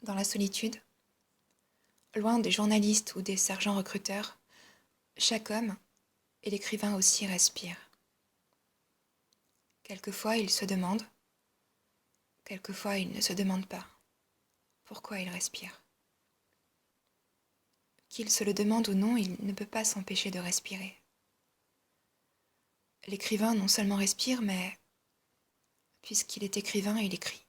Dans la solitude, loin des journalistes ou des sergents recruteurs, chaque homme, et l'écrivain aussi, respire. Quelquefois il se demande, quelquefois il ne se demande pas pourquoi il respire. Qu'il se le demande ou non, il ne peut pas s'empêcher de respirer. L'écrivain non seulement respire, mais puisqu'il est écrivain, il écrit.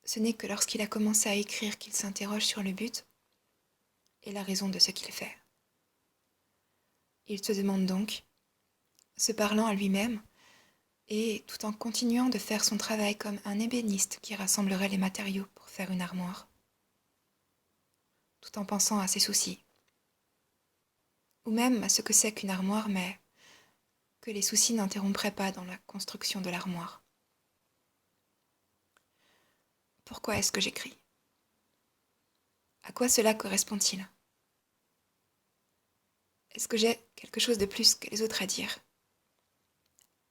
Ce n'est que lorsqu'il a commencé à écrire qu'il s'interroge sur le but et la raison de ce qu'il fait. Il se demande donc, se parlant à lui-même, et tout en continuant de faire son travail comme un ébéniste qui rassemblerait les matériaux pour faire une armoire, tout en pensant à ses soucis, ou même à ce que c'est qu'une armoire, mais que les soucis n'interrompraient pas dans la construction de l'armoire. Pourquoi est-ce que j'écris? À quoi cela correspond-il? Est-ce que j'ai quelque chose de plus que les autres à dire?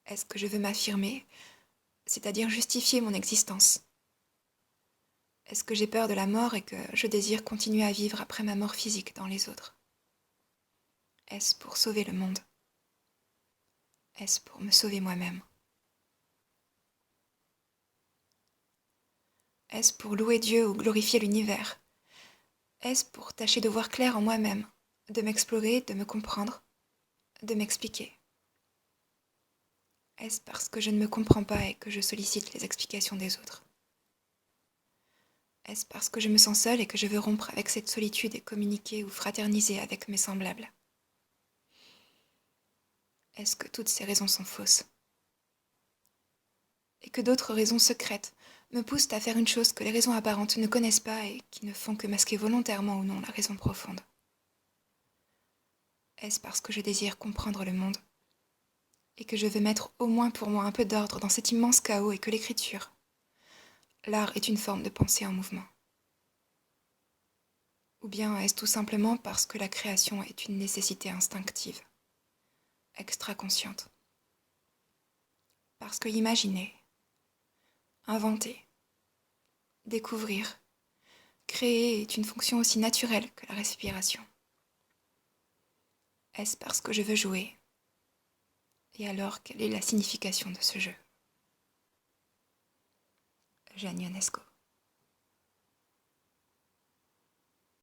Est-ce que je veux m'affirmer, c'est-à-dire justifier mon existence? Est-ce que j'ai peur de la mort et que je désire continuer à vivre après ma mort physique dans les autres? Est-ce pour sauver le monde? Est-ce pour me sauver moi-même? Est-ce pour louer Dieu ou glorifier l'univers? Est-ce pour tâcher de voir clair en moi-même, de m'explorer, de me comprendre, de m'expliquer? Est-ce parce que je ne me comprends pas et que je sollicite les explications des autres? Est-ce parce que je me sens seule et que je veux rompre avec cette solitude et communiquer ou fraterniser avec mes semblables? Est-ce que toutes ces raisons sont fausses? Et que d'autres raisons secrètes me poussent à faire une chose que les raisons apparentes ne connaissent pas et qui ne font que masquer volontairement ou non la raison profonde? Est-ce parce que je désire comprendre le monde et que je veux mettre au moins pour moi un peu d'ordre dans cet immense chaos et que l'écriture, l'art est une forme de pensée en mouvement? Ou bien est-ce tout simplement parce que la création est une nécessité instinctive, extra-consciente? Parce que imaginer, inventer, découvrir, créer est une fonction aussi naturelle que la respiration. Est-ce parce que je veux jouer? Et alors, quelle est la signification de ce jeu? Jeanne Ionesco.